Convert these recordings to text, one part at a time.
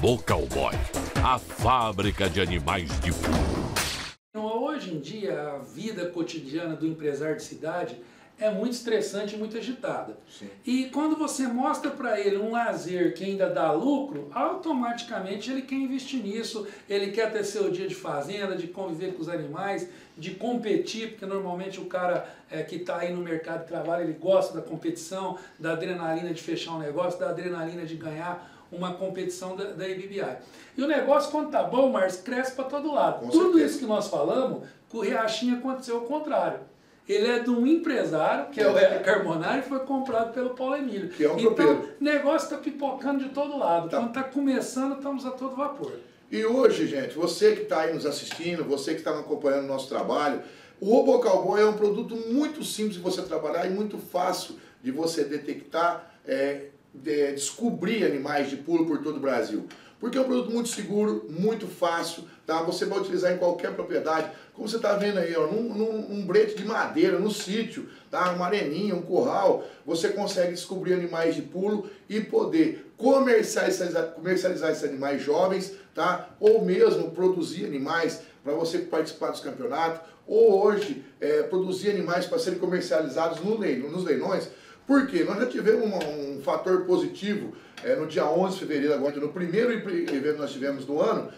RoboCowboy, a fábrica de animais de puro. Hoje em dia, a vida cotidiana do empresário de cidade é muito estressante e muito agitada. Sim. E quando você mostra para ele um lazer que ainda dá lucro, automaticamente ele quer investir nisso, ele quer ter seu dia de fazenda, de conviver com os animais, de competir, porque normalmente o cara que está aí no mercado de trabalho, ele gosta da competição, da adrenalina de fechar um negócio, da adrenalina de ganhar uma competição da IBBI. E o negócio, quando tá bom, Márcio, cresce para todo lado. Com Tudo certeza. isso que nós falamos, com o Riachinho aconteceu o contrário. Ele é de um empresário, que é o Hélio Carbonari, e foi comprado pelo Paulo Emílio. Que é um então, tropeiro. o negócio está pipocando de todo lado. Tá. Quando está começando, estamos a todo vapor. E hoje, gente, você que está aí nos assistindo, você que está acompanhando o nosso trabalho, o RoboCowboy é um produto muito simples de você trabalhar e muito fácil de você detectar, descobrir animais de pulo por todo o Brasil. Porque é um produto muito seguro, muito fácil, tá? Você vai utilizar em qualquer propriedade. Como você está vendo aí, ó, num brete de madeira, no sítio, tá? Uma areninha, um curral, você consegue descobrir animais de pulo e poder comercializar esses animais jovens, tá? Ou mesmo produzir animais para você participar dos campeonatos, ou hoje produzir animais para serem comercializados nos leilões. Por quê? Nós já tivemos um fator positivo no dia 11 de fevereiro, agora, no primeiro evento que nós tivemos do ano,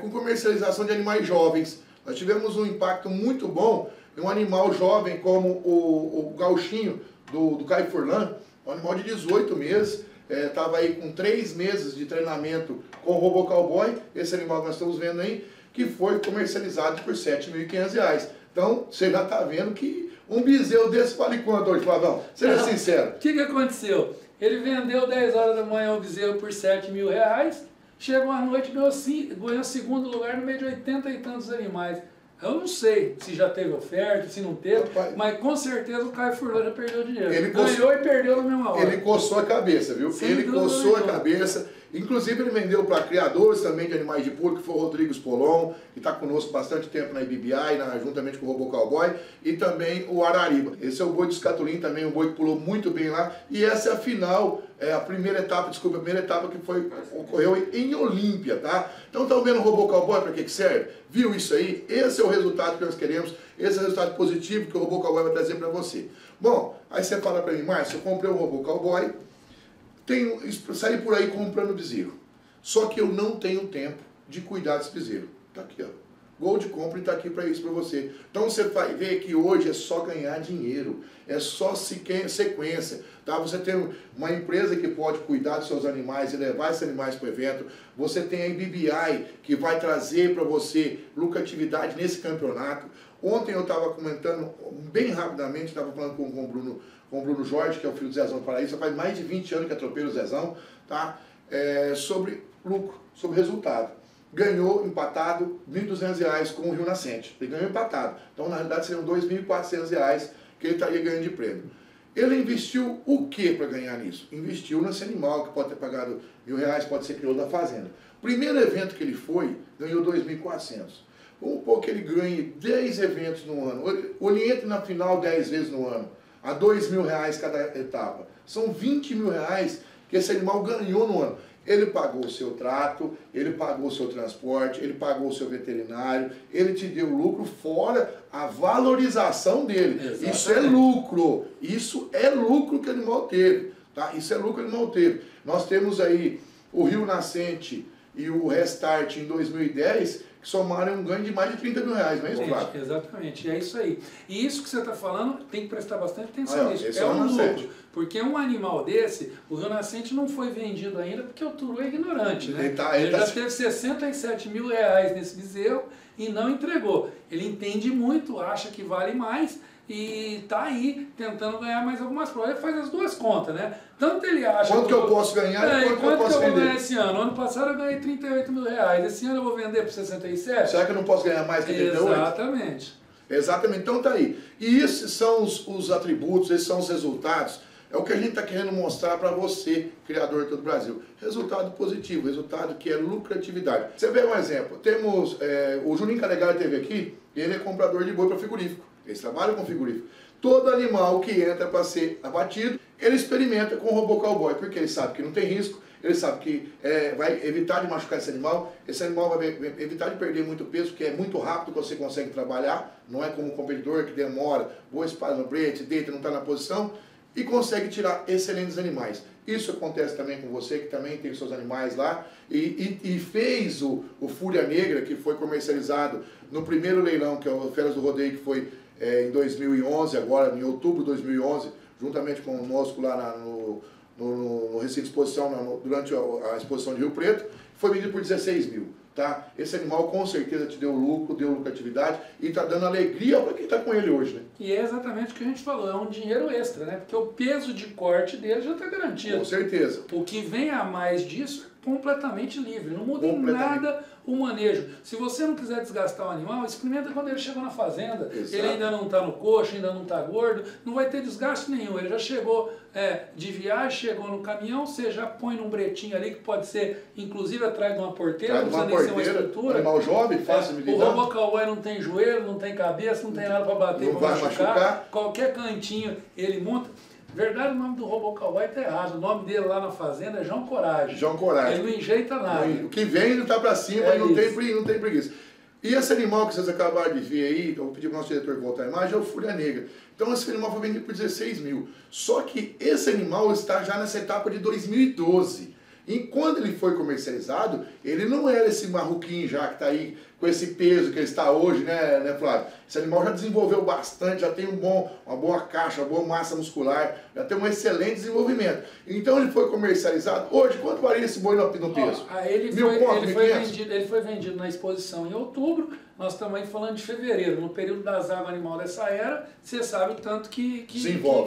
com comercialização de animais jovens. Nós tivemos um impacto muito bom em um animal jovem como o gauchinho do Caio Furlan, um animal de 18 meses, estava aí com 3 meses de treinamento com o RoboCowboy, esse animal que nós estamos vendo aí, que foi comercializado por R$ 7.500. Então, você já está vendo que um bezerro desse vale quanto hoje, Flavão? Seja sincero. O que aconteceu? Ele vendeu 10 horas da manhã o bezerro por R$7.000, chegou à noite e ganhou segundo lugar no meio de 80 e tantos animais. Eu não sei se já teve oferta, se não teve, Rapaz, mas com certeza o Caio Furlan já perdeu dinheiro. Ele ganhou e perdeu na mesma hora. Ele coçou a cabeça, viu? Sem Ele dúvida coçou a nenhuma. cabeça. Inclusive ele vendeu para criadores também de animais de pulo, que foi o Rodrigo Spolon, que está conosco bastante tempo na IBBI, juntamente com o RoboCowboy, e também o Arariba. Esse é o boi do Escatolim também, um boi que pulou muito bem lá. E essa é a final, a primeira etapa que ocorreu em Olímpia, tá? Então estão vendo o RoboCowboy para que serve? Viu isso aí? Esse é o resultado que nós queremos, esse é o resultado positivo que o RoboCowboy vai trazer para você. Bom, aí você fala para mim, Márcio, eu comprei um RoboCowboy, saí por aí comprando bezerro. Só que eu não tenho tempo de cuidar desse bezerro. Tá aqui, ó. Gold Company está aqui para isso para você. Então você vai ver que hoje é só ganhar dinheiro, é só sequência, tá? Você tem uma empresa que pode cuidar dos seus animais e levar esses animais para o evento. Você tem a IBBI que vai trazer para você lucratividade nesse campeonato. Ontem eu estava comentando bem rapidamente, estava falando com o Bruno Jorge, que é o filho do Zezão do Paraíso, faz mais de 20 anos que atropela o Zezão, tá? Sobre lucro, sobre resultado. Ganhou empatado R$ 1.200 com o Rio Nascente. Ele ganhou empatado. Então, na realidade, seriam R$ 2.400 que ele estaria ganhando de prêmio. Ele investiu o que para ganhar nisso? Investiu nesse animal, que pode ter pagado R$ 1.000, pode ser crioulo da fazenda. Primeiro evento que ele foi, ganhou R$ 2.400. Vamos supor que ele ganhe 10 eventos no ano. Ou ele entre na final 10 vezes no ano. A R$ 2.000 cada etapa. São R$ 20.000 que esse animal ganhou no ano. Ele pagou o seu trato, ele pagou o seu transporte, ele pagou o seu veterinário, ele te deu lucro fora a valorização dele. Exatamente. Isso é lucro que o animal teve, tá? Isso é lucro que o animal teve. Nós temos aí o Rio Nascente e o Restart em 2010, que somaram um ganho de mais de R$ 30.000, não é isso, Flávio? Exatamente, é isso aí. E isso que você está falando, tem que prestar bastante atenção nisso. Esse É um Nascente. lucro, porque um animal desse, o Rio Nascente não foi vendido ainda porque o Turu é ignorante, né? Ele já teve R$ 67.000 nesse bezerro e não entregou. Ele entende muito, acha que vale mais e tá aí tentando ganhar mais algumas provas. Ele faz as duas contas, né? Tanto ele acha... Quanto que eu posso ganhar e quanto que eu vou ganhar esse ano? Ano passado eu ganhei R$ 38.000. Esse ano eu vou vender por 67? Será que eu não posso ganhar mais que 38? Exatamente. Exatamente, então tá aí. E esses são os atributos, esses são os resultados. É o que a gente está querendo mostrar para você, criador de todo o Brasil. Resultado positivo, resultado que é lucratividade. Você vê um exemplo, temos o Juninho Calegari esteve aqui, ele é comprador de boi para frigorífico. eles trabalham com frigorífico. Todo animal que entra para ser abatido, ele experimenta com o robô cowboy, porque ele sabe que não tem risco, ele sabe que vai evitar de machucar esse animal vai evitar de perder muito peso, porque é muito rápido que você consegue trabalhar, não é como um competidor que demora, boa espada no brete, deita, não está na posição, e consegue tirar excelentes animais. Isso acontece também com você, que também tem seus animais lá, e fez o Fúria Negra, que foi comercializado no primeiro leilão, que é o Feras do Rodeio, que foi em 2011, agora em outubro de 2011, juntamente conosco lá no recinto de exposição, durante a exposição de Rio Preto, foi vendido por 16 mil. Tá? Esse animal com certeza te deu lucro, deu lucratividade e está dando alegria para quem está com ele hoje, né? E é exatamente o que a gente falou, é um dinheiro extra, né? Porque o peso de corte dele já está garantido. Com certeza. O que vem a mais disso é completamente livre, não muda em nada o manejo. Se você não quiser desgastar o animal, experimenta quando ele chegou na fazenda. Exato. Ele ainda não está no coxo, ainda não está gordo, não vai ter desgaste nenhum. Ele já chegou de viagem, chegou no caminhão, você já põe num bretinho ali, que pode ser inclusive atrás de uma porteira, não precisa nem ser uma estrutura. Animal jovem, fácil de lidar. O robô cowboy não tem joelho, não tem cabeça, não tem nada para bater, para machucar. Qualquer cantinho ele monta. Verdade, o nome do robô cowboy está errado. O nome dele lá na fazenda é João Coragem. João Coragem. Ele não enjeita nada. O que vem ele está para cima e não tem preguiça. E esse animal que vocês acabaram de ver aí, eu vou pedir para o nosso diretor voltar a imagem, é o Fúria Negra. Então esse animal foi vendido por 16 mil. Só que esse animal está já nessa etapa de 2012. E quando ele foi comercializado, ele não era esse marroquim já que está aí com esse peso que ele está hoje, né, Flávio? Esse animal já desenvolveu bastante, já tem uma boa caixa, uma boa massa muscular, já tem um excelente desenvolvimento. Então ele foi comercializado. Hoje, quanto varia esse boi no peso? Ele foi vendido na exposição em outubro. Nós estamos aí falando de fevereiro, no período das águas animal dessa era, você sabe o tanto que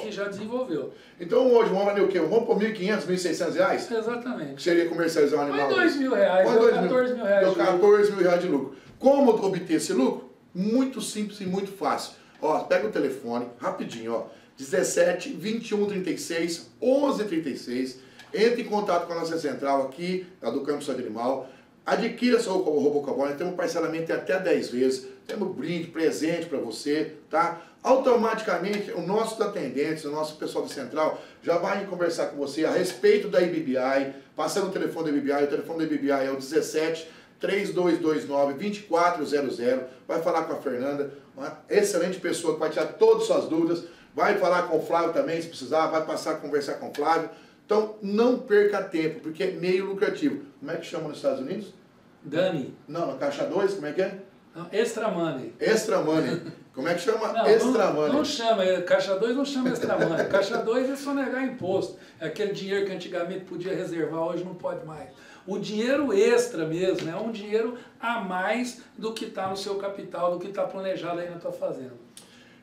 já desenvolveu. Então hoje, vamos valer o quê? Vamos por R$ 1.500, R$ 1.600? Exatamente. Que seria comercializar um animal? Foi R$ 2.000, deu 14 mil reais. Deu 14 mil reais de lucro. Como obter esse lucro? Muito simples e muito fácil. Ó, pega o telefone, rapidinho, ó, 17 21 36 11 36, entre em contato com a nossa central aqui, lá do Campo Saúde Animal, adquira seu robô cowboy, temos parcelamento até 10 vezes, temos brinde, presente para você, tá? Automaticamente, os nossos atendentes, o nosso pessoal da central, já vai conversar com você a respeito da IBBI, passando o telefone da IBBI, o telefone da IBBI é o 17 3229-2400, vai falar com a Fernanda, uma excelente pessoa que vai tirar todas as suas dúvidas, vai falar com o Flávio também, se precisar, vai passar a conversar com o Flávio. Então, não perca tempo, porque é meio lucrativo. Como é que chama nos Estados Unidos? Dummy. Não, na caixa 2, como é que é? Não, extra money. Extra money. Como é que chama? Não, extra money. Não chama, caixa 2 não chama extra money. Caixa 2 é só negar imposto. É aquele dinheiro que antigamente podia reservar, hoje não pode mais. O dinheiro extra mesmo, é um dinheiro a mais do que está no seu capital, do que está planejado aí na tua fazenda.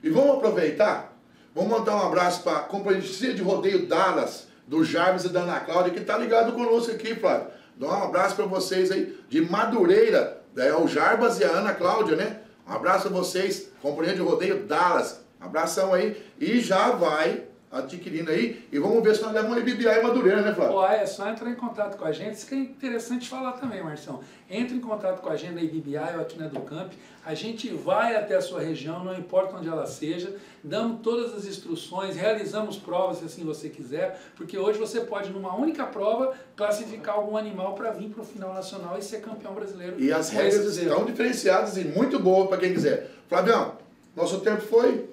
E vamos aproveitar, vamos mandar um abraço para a Companhia de Rodeio Dallas, do Jarvis e da Ana Cláudia, que está ligado conosco aqui, Flávio. Dá um abraço para vocês aí, de Madureira, o Jarbas e a Ana Cláudia, né? Um abraço a vocês, Companhia de Rodeio Dallas. Abração aí, e já vai adquirindo aí, e vamos ver se nós levamos uma IBBI em Madureira, né, Flávio? É só entrar em contato com a gente, isso que é interessante falar também, Marcião. Entre em contato com a gente na IBBI ou aqui na Educamp, a gente vai até a sua região, não importa onde ela seja, damos todas as instruções, realizamos provas se assim você quiser, porque hoje você pode, numa única prova, classificar algum animal para vir para o final nacional e ser campeão brasileiro. E as regras estão diferenciadas e muito boas para quem quiser. Flavião, nosso tempo foi...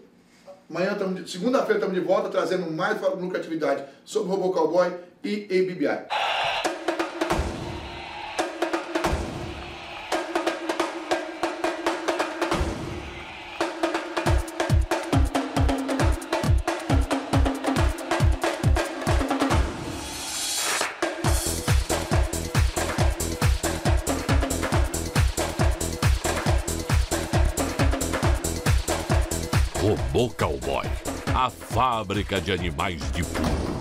Amanhã, segunda-feira, estamos de volta trazendo mais lucratividade sobre o robô cowboy e IBBI. Robô Cowboy, a fábrica de animais de fogo.